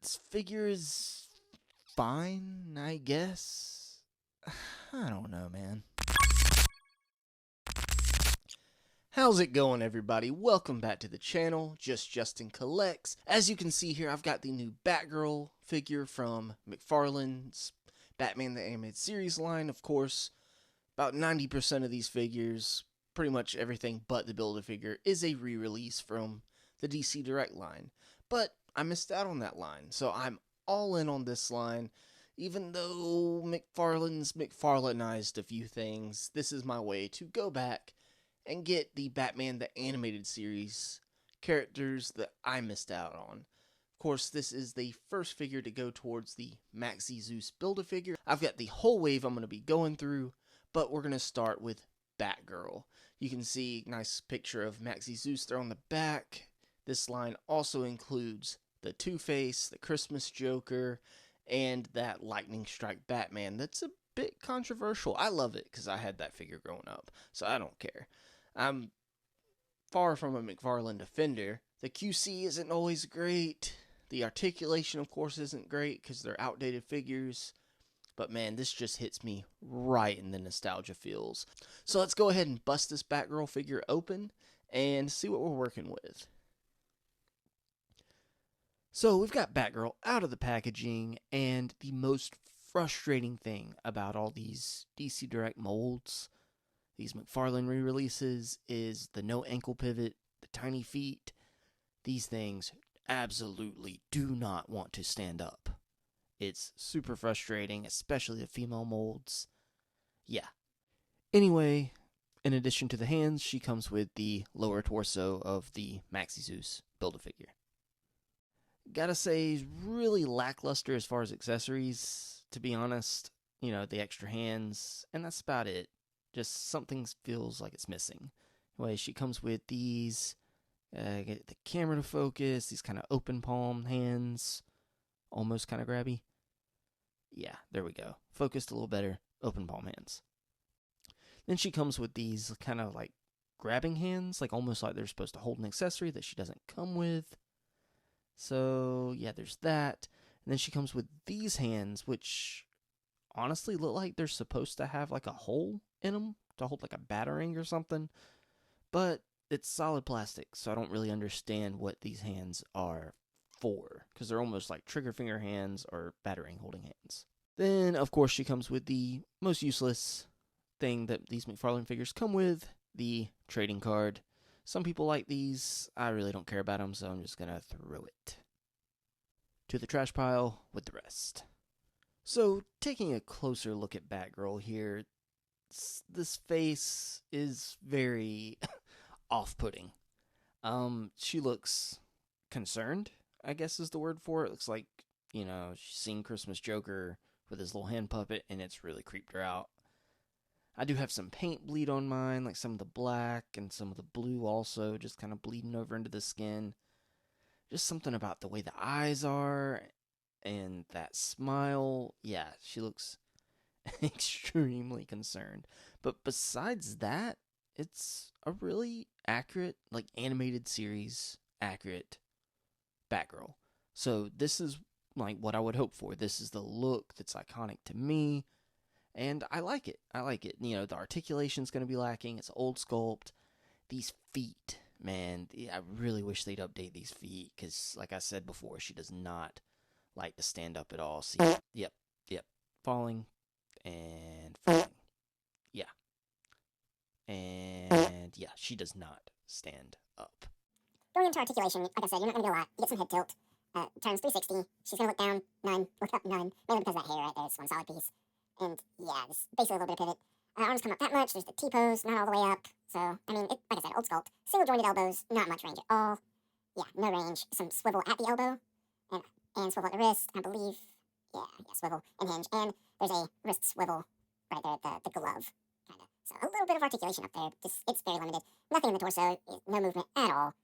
This figure is fine, I guess. I don't know, man. How's it going, everybody? Welcome back to the channel, Justin Collects. As you can see here, I've got the new Batgirl figure from McFarlane's Batman the Animated Series line. Of course, about 90% of these figures, pretty much everything but the Build-A-Figure, is a re-release from the DC Direct line. But I missed out on that line, so I'm all in on this line. Even though McFarlane's McFarlaneized a few things, this is my way to go back and get the Batman the Animated Series characters that I missed out on. Of course, this is the first figure to go towards the Maxie Zeus Build-A-Figure. I've got the whole wave I'm going to be going through, but we're going to start with Batgirl. You can see a nice picture of Maxie Zeus there on the back. This line also includes the Two-Face, the Christmas Joker, and that Lightning Strike Batman. That's a bit controversial. I love it because I had that figure growing up, so I don't care. I'm far from a McFarlane defender. The QC isn't always great. The articulation, of course, isn't great because they're outdated figures. But man, this just hits me right in the nostalgia feels. So let's go ahead and bust this Batgirl figure open and see what we're working with. So we've got Batgirl out of the packaging, and the most frustrating thing about all these DC Direct molds, these McFarlane re-releases, is the no ankle pivot, the tiny feet. These things absolutely do not want to stand up. It's super frustrating, especially the female molds. Yeah. Anyway, in addition to the hands, she comes with the lower torso of the Maxie Zeus Build-A-Figure. Gotta say, really lackluster as far as accessories, to be honest. You know, the extra hands, and that's about it. Just something feels like it's missing. Anyway, she comes with these, get the camera to focus, these kind of open palm hands, almost kind of grabby. Yeah, there we go. Focused a little better, open palm hands. Then she comes with these kind of like grabbing hands, like almost like they're supposed to hold an accessory that she doesn't come with. So, yeah, there's that. And then she comes with these hands, which honestly look like they're supposed to have like a hole in them to hold like a batarang or something. But it's solid plastic, so I don't really understand what these hands are for, because they're almost like trigger finger hands or batarang holding hands. Then, of course, she comes with the most useless thing that these McFarlane figures come with, the trading card. Some people like these. I really don't care about them, so I'm just going to throw it to the trash pile with the rest. So, taking a closer look at Batgirl here, this face is very off-putting. She looks concerned, I guess is the word for it. Looks like, you know, she's seen Christmas Joker with his little hand puppet, and it's really creeped her out. I do have some paint bleed on mine, like some of the black and some of the blue also, just kind of bleeding over into the skin. Just something about the way the eyes are and that smile. Yeah, she looks extremely concerned. But besides that, it's a really accurate, like animated series, accurate Batgirl. So this is like what I would hope for. This is the look that's iconic to me. And I like it. I like it. You know, the articulation's going to be lacking. It's old sculpt. These feet, man, I really wish they'd update these feet because, like I said before, she does not like to stand up at all. See, yep. Falling and falling. Yeah. And yeah, she does not stand up. Going into articulation, like I said, you're not going to do a lot. You get some head tilt. Turns 360. She's going to look down, none. Look up, none. Mainly because of that hair right there. It's one solid piece. And yeah, it's basically a little bit of pivot. Arms come up that much. There's the T-pose, not all the way up. So, I mean, like I said, old sculpt. Single jointed elbows, not much range at all. Yeah, no range. Some swivel at the elbow. And swivel at the wrist, I believe. Yeah, swivel and hinge. And there's a wrist swivel right there at the glove, kind of. So a little bit of articulation up there. Just, it's very limited. Nothing in the torso. No movement at all.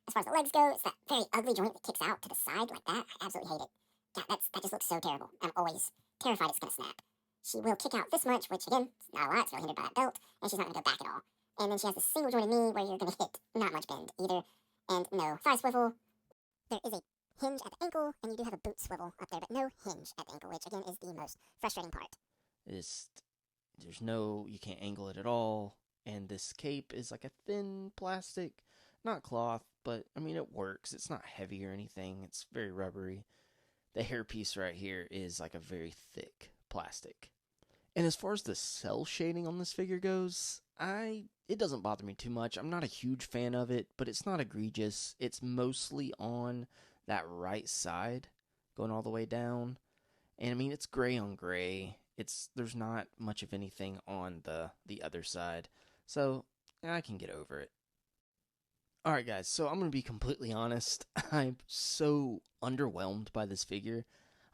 As far as the legs go, it's that very ugly joint that kicks out to the side like that. I absolutely hate it. God, that just looks so terrible. I'm always terrified it's going to snap. She will kick out this much, which again, it's not a lot. It's really hindered by that belt, and she's not going to go back at all. And then she has the single jointed knee where you're going to hit not much bend either. And no thigh swivel. There is a hinge at the ankle, and you do have a boot swivel up there, but no hinge at the ankle, which again is the most frustrating part. You can't angle it at all. And this cape is like a thin plastic, not cloth, but I mean, it works. It's not heavy or anything. It's very rubbery. The hairpiece right here is like a very thick plastic. And as far as the cell shading on this figure goes, it doesn't bother me too much. I'm not a huge fan of it, but it's not egregious. It's mostly on that right side, going all the way down. And I mean, it's gray on gray. There's not much of anything on the other side. So I can get over it. Alright guys, so I'm going to be completely honest. I'm so underwhelmed by this figure.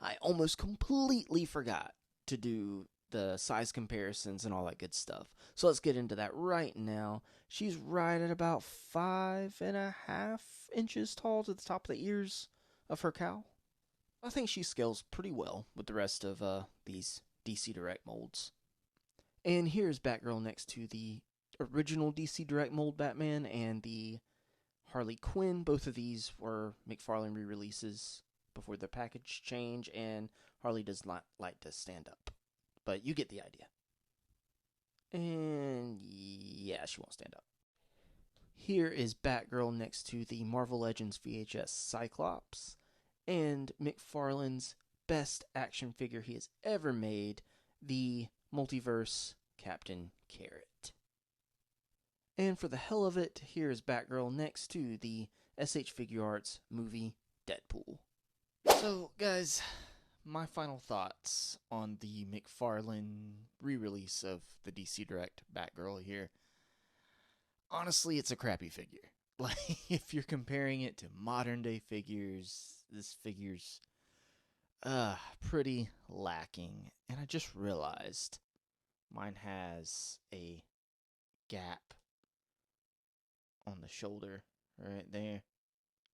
I almost completely forgot to do the size comparisons and all that good stuff. So let's get into that right now. She's right at about 5.5 inches tall to the top of the ears of her cowl. I think she scales pretty well with the rest of these DC Direct molds. And here's Batgirl next to the original DC Direct mold Batman and the Harley Quinn. Both of these were McFarlane re-releases before the package change, and Harley does not like to stand up. But you get the idea. And yeah, she won't stand up. Here is Batgirl next to the Marvel Legends VHS Cyclops and McFarlane's best action figure he has ever made, the Multiverse Captain Carrot. And for the hell of it, here is Batgirl next to the SH Figure Arts movie Deadpool. So, guys, my final thoughts on the McFarlane re-release of the DC Direct Batgirl here. Honestly, it's a crappy figure. Like, if you're comparing it to modern day figures, this figure's pretty lacking. And I just realized mine has a gap on the shoulder right there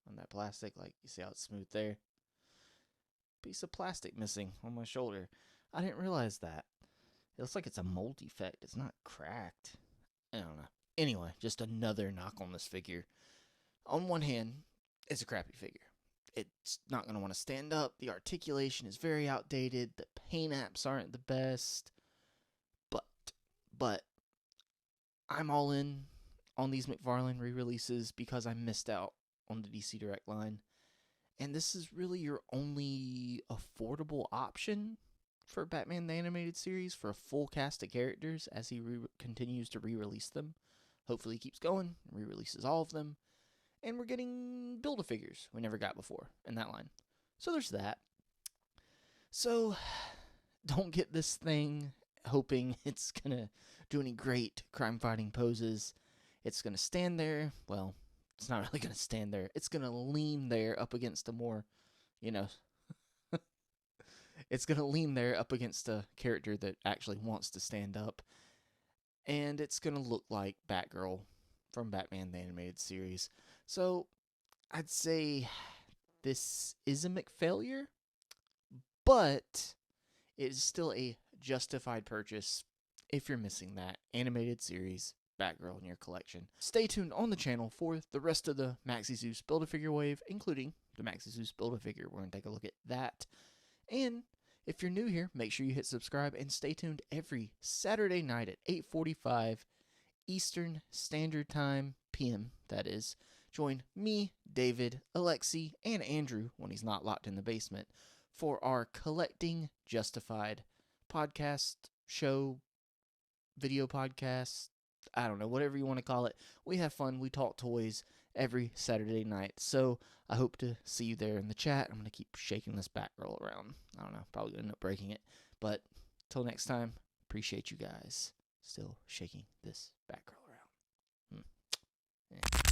on that plastic. Like, you see how it's smooth there? Piece of plastic missing on my shoulder. I didn't realize that. It looks like it's a mold defect. It's not cracked. I don't know. Anyway, just another knock on this figure. On one hand, it's a crappy figure. It's not going to want to stand up. The articulation is very outdated. The paint apps aren't the best. But I'm all in on these McFarlane re-releases because I missed out on the DC Direct line. And this is really your only affordable option for Batman the Animated Series for a full cast of characters as he continues to re-release them. Hopefully he keeps going and re-releases all of them. And we're getting Build-A-Figures we never got before in that line. So there's that. So don't get this thing hoping it's going to do any great crime-fighting poses. It's going to stand there. Well, it's not really going to stand there. It's going to lean there up against a more, it's going to lean there up against a character that actually wants to stand up. And it's going to look like Batgirl from Batman the Animated Series. So I'd say this is a McFailure, but it is still a justified purchase if you're missing that animated series Batgirl in your collection. Stay tuned on the channel for the rest of the Maxie Zeus Build-A-Figure wave, including the Maxie Zeus Build-A-Figure. We're going to take a look at that. And if you're new here, make sure you hit subscribe and stay tuned every Saturday night at 8:45 Eastern Standard Time, PM, that is. Join me, David, Alexi, and Andrew, when he's not locked in the basement, for our Collecting Justified podcast, show, video podcast, I don't know, whatever you want to call it. We have fun. We talk toys every Saturday night. So I hope to see you there in the chat. I'm going to keep shaking this Batgirl around. I don't know, probably going to end up breaking it. But till next time, appreciate you guys still shaking this Batgirl around. Yeah.